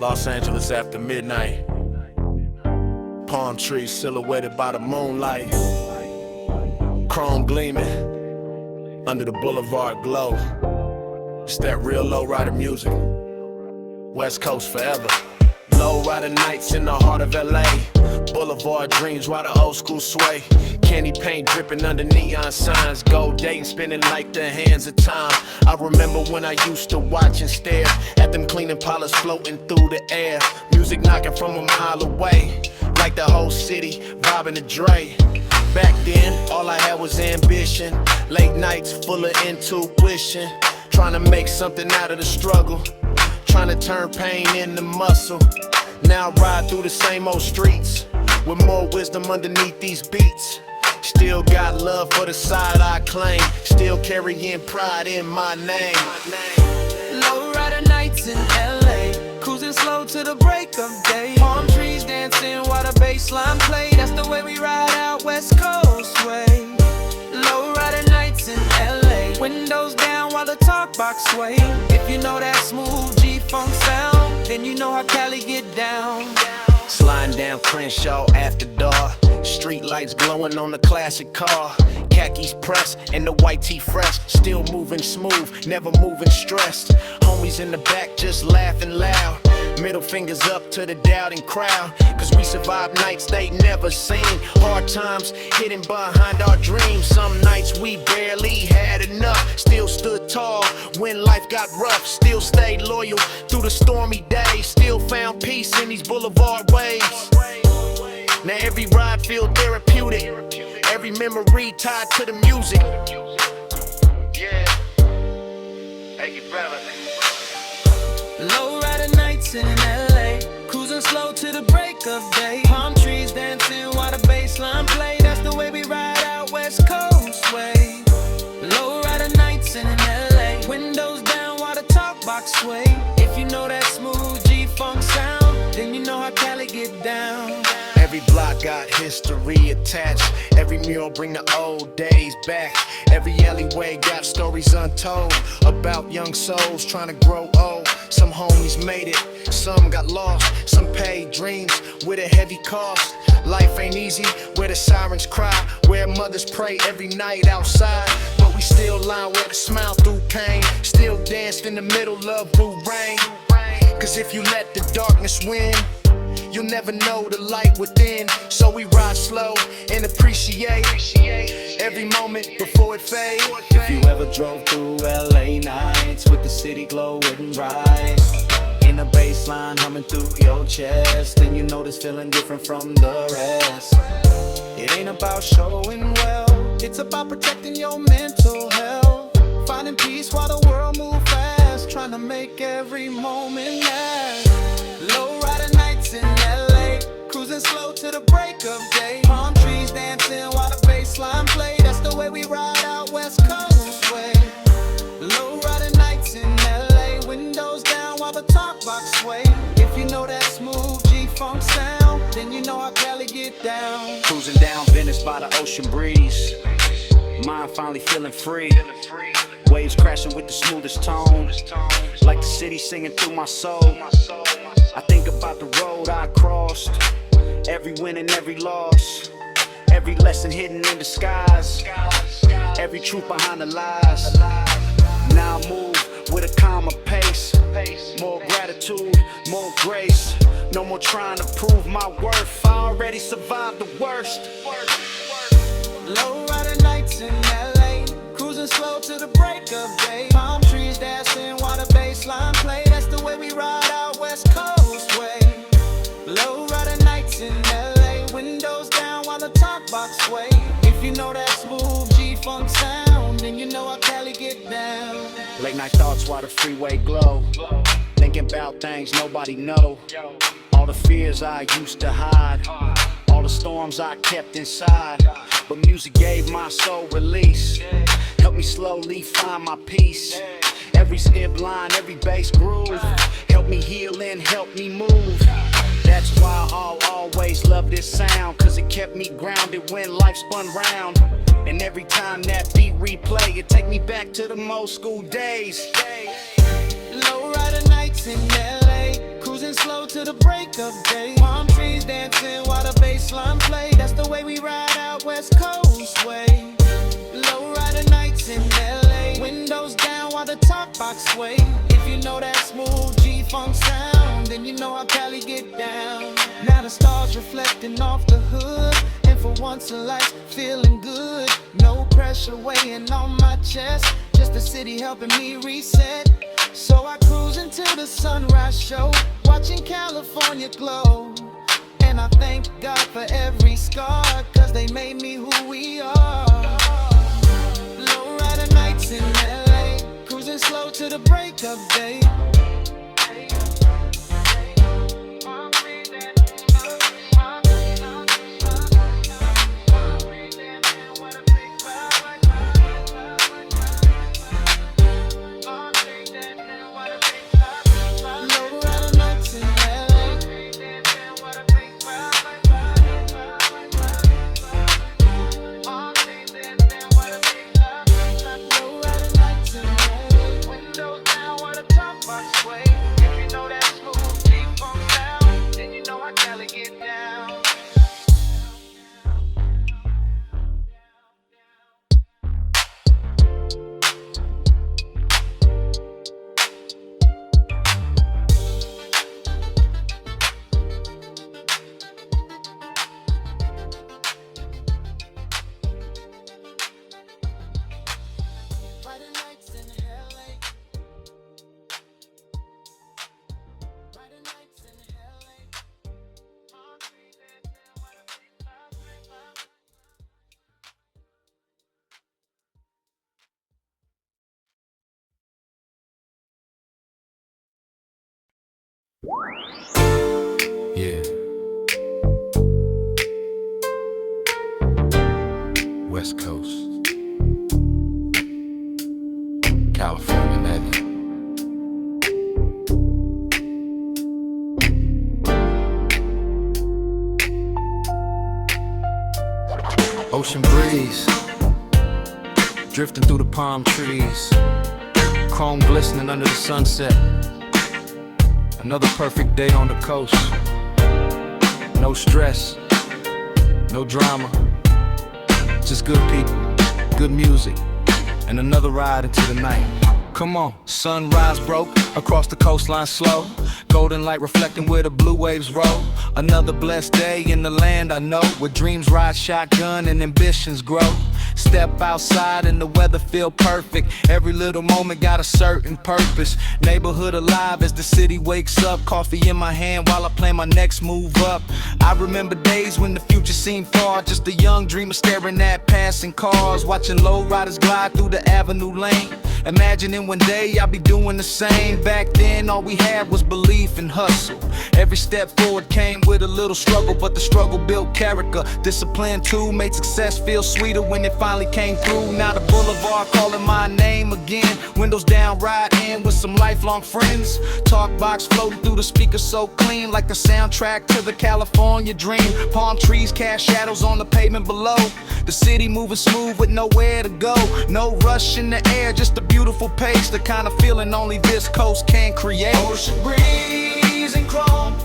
Los Angeles after midnight. Palm trees silhouetted by the moonlight. Chrome gleaming under the Boulevard glow. It's that real lowrider music. West Coast forever. Lowrider nights in the heart of LA. Boulevard dreams while the old school sway. Candy paint dripping under neon signs. Gold Daytons spinning like the hands of time. I remember when I used to watch and stare at them cleaning pilots floating through the air. Music knocking from a mile away, like the whole city vibing to Dre. Back then, all I had was ambition. Late nights full of intuition. Trying to make something out of the struggle. Trying to turn pain into muscle. Now I ride through the same old streets with more wisdom underneath these beats. Still got love for the side I claim. Still carrying pride in my name. Lowrider nights in LA, cruising slow to the break of day. Palm trees dancing while the bassline play. That's the way we ride out West Coast way. Lowrider nights in LA, windows down while the talk box sway. If you know that smooth G-funk sound, then you know how Cali get down. Sliding down Crenshaw after dark. Street lights glowing on the classic car. Khakis pressed and the white tee fresh. Still moving smooth, never moving stressed. Homies in the back just laughing loud. Middle fingers up to the doubting crowd. Cause we survive nights they never seen. Hard times hidden behind our dreams. Some nights we barely had enough. Still stood tall when life got rough. Still stayed loyal through the stormy days. Still found peace in these boulevard ways. Now every ride feel therapeutic. Every memory tied to the music. Yeah. Hey, you better. Lowrider nights in LA, cruising slow to the break of day. Palm trees dancing while the bassline play. That's the way we ride out West Coast way. Lowrider nights in LA, windows down while the talk box sway. If you know that smooth G-funk sound, then you know how Cali get down. Every block got history attached. Every mural bring the old days back. Every alleyway got stories untold about young souls trying to grow old. Some homies made it, some got lost. Some paid dreams with a heavy cost. Life ain't easy where the sirens cry, where mothers pray every night outside. But we still line with a smile through pain. Still danced in the middle of blue rain. Cause if you let the darkness win, you'll never know the light within. So we ride slow and appreciate every moment before it fades. If you ever drove through LA nights with the city glowing bright, in the bassline humming through your chest, then you know this feeling different from the rest. It ain't about showing well, it's about protecting your mental health. Finding peace while the world moves fast, trying to make every moment last. Lowrider nights in LA, cruising slow to the break of day. Palm trees dancing while the bassline play. That's the way we ride out West Coast way. Lowrider nights in LA, windows down while the talk box sway. If you know that smooth G-funk sound, then you know how Cali get down. Cruising down Venice by the ocean breeze, mind finally feeling free. Waves crashing with the smoothest tone, like the city singing through my soul. I think about the road I crossed, every win and every loss, every lesson hidden in disguise, every truth behind the lies. Now I move with a calmer pace, more gratitude, more grace. No more trying to prove my worth, I already survived the worst. Lowrider nights in LA, cruising slow to the break of day. Palm trees dancing while the bassline play. That's the way we ride out West Coast way. Lowrider nights in LA, windows down while the talk box sway. If you know that smooth G-funk sound, then you know how Cali get down. Late night thoughts while the freeway glow, thinking about things nobody know. All the fears I used to hide, all the storms I kept inside. But music gave my soul release, helped me slowly find my peace. Every snip line, every bass groove, help me heal and help me move. That's why I'll always love this sound, cause it kept me grounded when life spun round. And every time that beat replay, it take me back to the old school days. Lowrider nights in LA, cruising Cruising slow to the break of day. Palm trees dancing while the bassline play. That's the way we ride out West Coast way. Lowrider nights in LA. Windows down while the top box sway. If you know that smooth G-funk sound, then you know how Cali get down. Now the stars reflecting off the hood, and for once in life feeling good. No pressure weighing on my chest, just the city helping me reset. So I cruise into the sunrise show, watching California glow. And I thank God for every scar, cause they made me who we are. Lowrider nights in LA, cruising slow to the break of day. Yeah. West Coast, California, that. Ocean breeze, drifting through the palm trees, chrome glistening under the sunset. Another perfect day on the coast. No stress, no drama, just good people, good music, and another ride into the night. Come on, sunrise broke across the coastline slow, golden light reflecting where the blue waves roll. Another blessed day in the land I know, where dreams ride shotgun and ambitions grow. Step outside and the weather feel perfect. Every little moment got a certain purpose. Neighborhood alive as the city wakes up. Coffee in my hand while I plan my next move up. I remember days when the future seemed far. Just a young dreamer staring at passing cars, watching lowriders glide through the avenue lane. Imagining one day I'll be doing the same. Back then all we had was belief and hustle. Every step forward came with a little struggle, but the struggle built character. Discipline too made success feel sweeter when it finally came through. Now the Boulevard calling my name again. Windows down, ride in with some lifelong friends. Talk box floating through the speakers so clean, like the soundtrack to the California dream. Palm trees cast shadows on the pavement below. The city moving smooth with nowhere to go. No rush in the air, just a beautiful pace. The kind of feeling only this coast can create. Ocean breeze and chrome,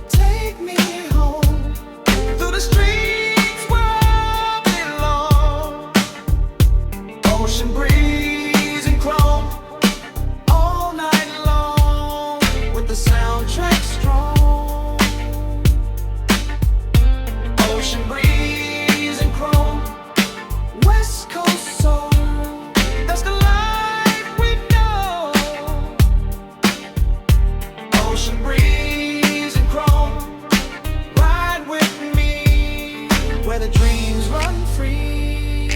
take me home through the streets where I belong. Ocean breeze and chrome, all night long, with the soundtrack strong. Ocean breeze and chrome, West Coast soul, that's the life we know. Ocean breeze and chrome, ride with me where the dreams run free.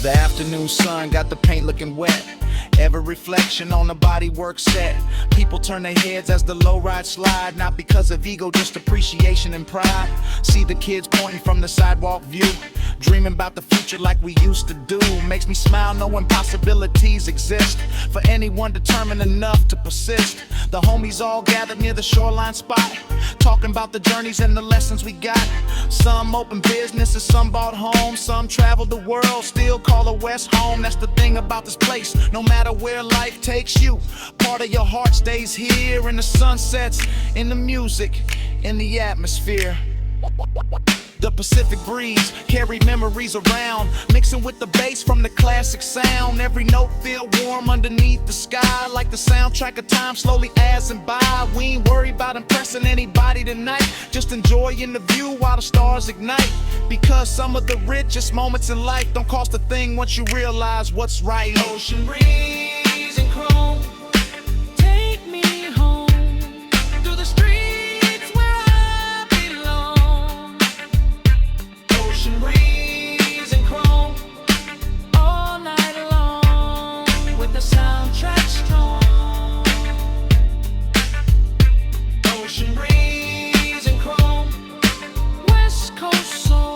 The afternoon sun got the paint looking wet. Every reflection on the bodywork set. People turn their heads as the lowride slide, not because of ego, just appreciation and pride. See the kids pointing from the sidewalk view. Dreaming about the future like we used to do makes me smile knowing possibilities exist for anyone determined enough to persist. The homies all gathered near the shoreline spot, talking about the journeys and the lessons we got. Some open businesses, some bought homes, some traveled the world, still call it West home. That's the thing about this place, no matter where life takes you, part of your heart stays here. In the sunsets, in the music, in the atmosphere. The Pacific breeze carry memories around, mixing with the bass from the classic sound. Every note feel warm underneath the sky, like the soundtrack of time slowly passing by. We ain't worried about impressing anybody tonight, just enjoying the view while the stars ignite. Because some of the richest moments in life don't cost a thing once you realize what's right. Ocean breeze and chrome, take me home through the streets where I belong. Ocean breeze and chrome, all night long, with the soundtrack strong. Ocean breeze and chrome, West Coast soul,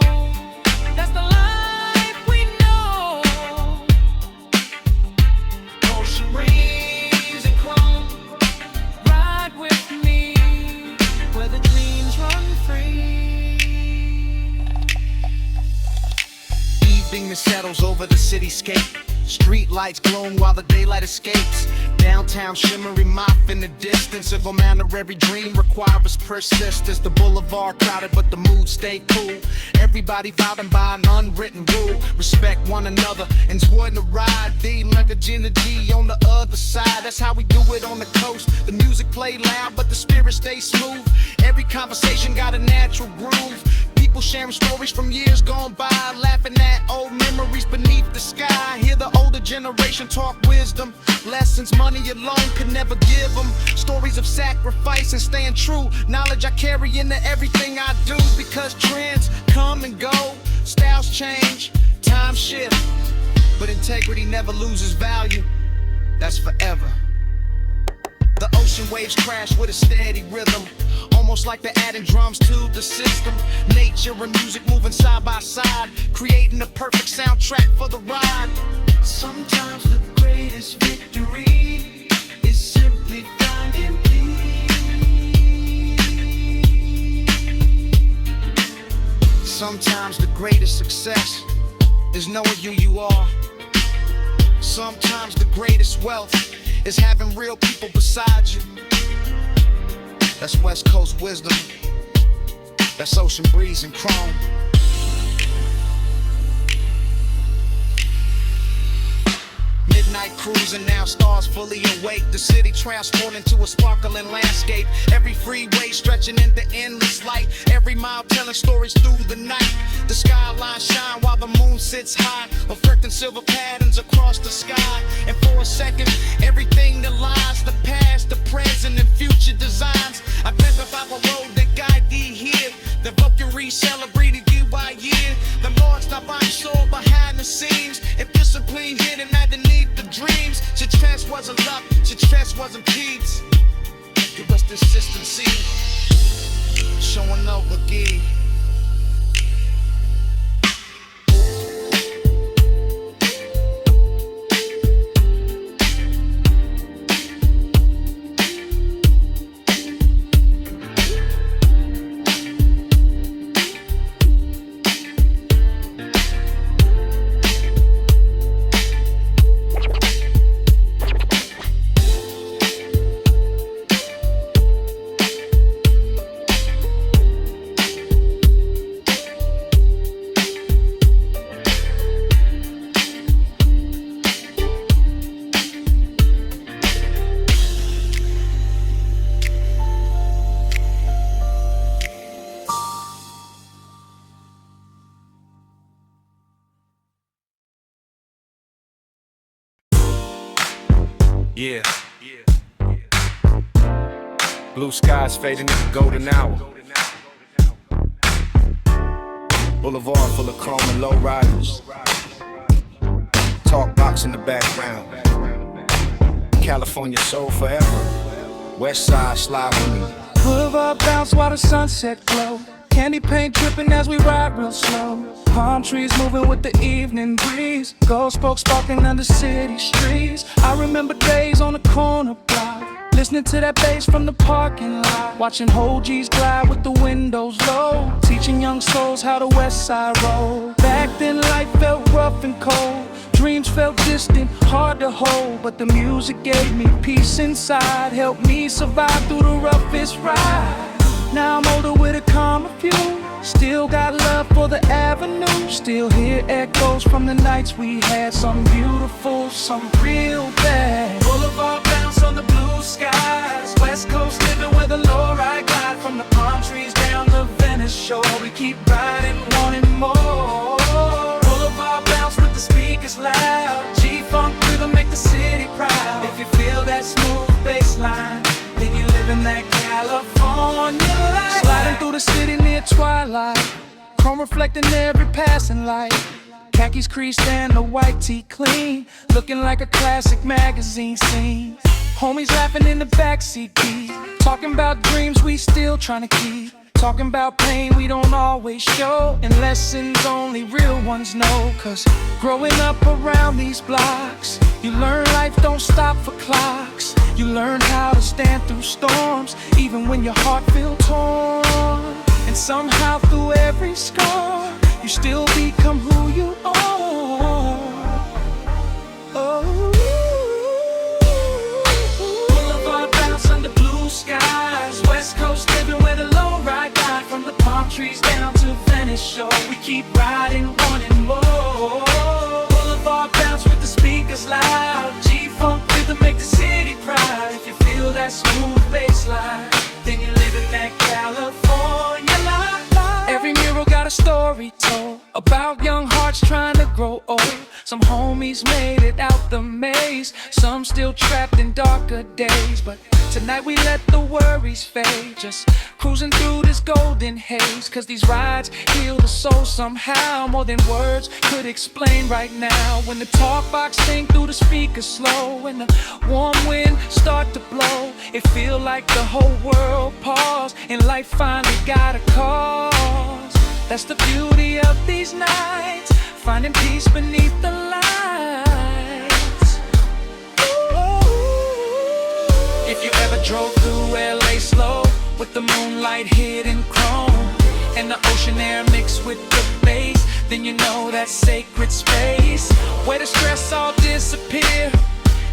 that's the life we know. Ocean breeze and chrome, ride with me where the dreams run free. Evening that settles over the cityscape, street lights glowing while the daylight escapes. Downtown shimmering mop in the distance. If a man of every dream requires persistence. The boulevard crowded but the mood stay cool. Everybody vibing by an unwritten rule. Respect one another and join the ride. D like a G on the other side. That's how we do it on the coast. The music play loud but the spirit stays smooth. Every conversation got a natural groove. People sharing stories from years gone by, laughing at old memories beneath the sky. Hear the older generation talk wisdom, lessons money alone could never give them. Stories of sacrifice and staying true, knowledge I carry into everything I do. Because trends come and go, styles change, times shift, but integrity never loses value, that's forever. The ocean waves crash with a steady rhythm, almost like they're adding drums to the system. Nature and music moving side by side, creating the perfect soundtrack for the ride. Sometimes the greatest victory is simply finding peace. Sometimes the greatest success is knowing who you are. Sometimes the greatest wealth is having real people beside you. That's West Coast wisdom. That's ocean breeze and chrome. Midnight cruising now, stars fully awake. The city transformed into a sparkling landscape. Every freeway stretching into endless light. Every mile telling stories through the night. The skyline shine while the moon sits high, reflecting silver patterns across the sky. And for a second, everything that lies, the past, the present, and future designs, identify the road that guide thee here. The Valkyrie celebrated year by year. The Lord stop by and soul behind the scenes. If discipline hidden underneath the dreams, success wasn't luck, success wasn't peace. It was consistency, showing up again. Yeah. Blue skies fading into golden hour. Boulevard full of chrome and lowriders. Talk box in the background. California soul forever. West side slide with me. Boulevard bounce while the sunset glow. Candy paint dripping as we ride real slow. Palm trees moving with the evening breeze. Gold spokes sparkling under city streets. I remember days on the corner block, listening to that bass from the parking lot. Watching whole G's glide with the windows low, teaching young souls how the west side roll. Back then life felt rough and cold. Dreams felt distant, hard to hold. But the music gave me peace inside, helped me survive through the roughest ride. Now I'm older with a calmer view, still got love for the avenue. Still hear echoes from the nights we had, some beautiful, some real bad. Boulevard bounce on the blue skies, West Coast living with a lowrider glide. From the palm trees down the Venice shore, we keep riding, wanting more. Boulevard bounce with the speakers loud, G-funk rhythm make the city proud. If you feel that smooth bass line, then you live in that California life. Sliding through the city near twilight, chrome reflecting every passing light. Khakis creased and the white tee clean, looking like a classic magazine scene. Homies laughing in the backseat beat, talking about dreams we still trying to keep. Talking about pain we don't always show, and lessons only real ones know. Cause growing up around these blocks, you learn life don't stop for clocks. You learn how to stand through storms, even when your heart feels torn. And somehow through every scar, you still become who you are. Oh. Boulevard bounce under blue skies, West Coast living where the low ride guide. From the palm trees down to Venice shore, we keep riding, wanting more. Boulevard bounce with the speakers loud, G-funk rhythm make the city proud. If you feel that smooth bass line, then you live in that California life. Every mural got a story told about young hearts trying to grow old. Some homies made it out the maze, some still trapped in darker days. But tonight we let the worries fade, just cruising through this golden haze. Cause these rides heal the soul somehow, more than words could explain right now. When the talk box sing through the speakers slow, when the warm wind start to blow, it feel like the whole world paused and life finally got a cause. That's the beauty of these nights, finding peace beneath the lights. Ooh. If you ever drove through LA slow, with the moonlight hidden chrome and the ocean air mixed with the bass, then you know that sacred space where the stress all disappear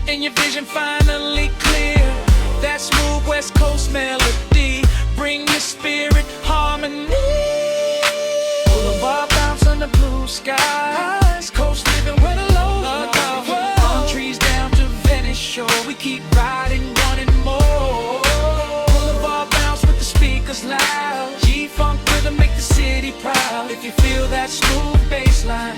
and your vision finally clear. That smooth West Coast melody bring your spirit harmony. Boulevard bounce under blue skies, coast living where the low ride. Palm trees down to Venice shore, we keep riding, wanting more. Boulevard bounce with the speakers loud, G-funk rhythm make the city proud. If you feel that smooth bass line,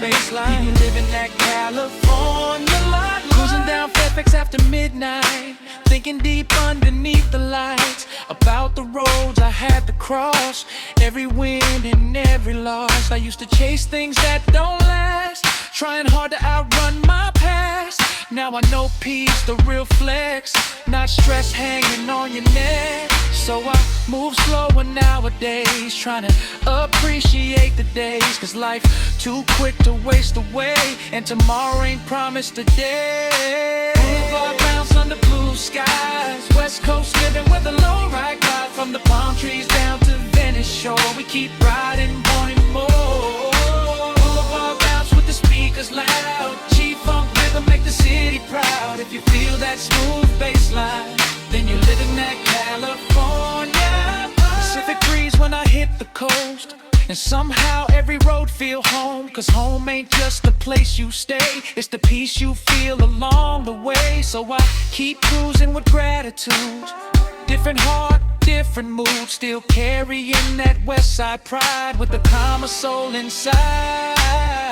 you live in that California life. Cruising down Fairfax after midnight, thinking deep underneath the lights about the roads I had to cross, every win and every loss. I used to chase things that don't last, trying hard to outrun my past. Now I know peace, the real flex, not stress hanging on your neck. So I move slower nowadays, trying to appreciate the days. Cause life too quick to waste away, and tomorrow ain't promised today. Boulevard bounce under blue skies, West Coast living with a low ride glide. From the palm trees down to Venice shore, we keep riding, wanting more. Boulevard bounce with the speakers loud, G-funk rhythm make the city proud. If you feel that smooth bass line, then you live in that California. Pacific breeze when I hit the coast, and somehow every road feel home. Cause home ain't just the place you stay, it's the peace you feel along the way. So I keep cruising with gratitude, different heart, different mood, still carrying that west side pride with the calmer soul inside.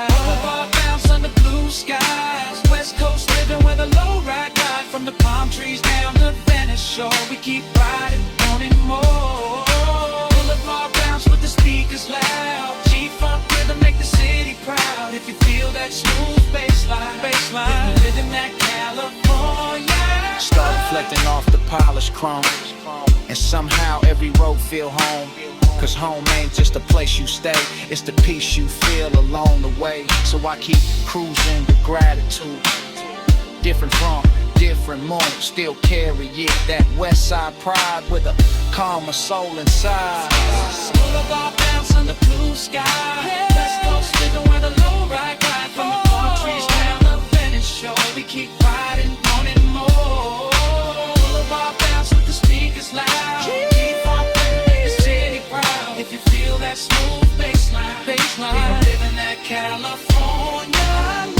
Boulevard bounce under blue skies, West Coast living with a low ride glide. From the palm trees down to Venice shore, we keep riding, wanting more. Boulevard bounce with the speakers loud, G-funk rhythm make the city proud. If you feel that smooth bass line, then you live in that California. Start reflecting off the polished chrome and And somehow every road feel home. Cause home ain't just a place you stay, it's the peace you feel along the way. So I keep cruising with gratitude. Different from different mood, still carry it. That west side pride with a calmer soul inside. Boulevard bounce on the blue sky. West Coast living where the lowrider ride. From the palm trees down the Venice shore, we keep riding, wanting more. Boulevard bounce with the speakers loud. Keep on playing, make the city proud. If you feel that smooth bassline, you're living that California.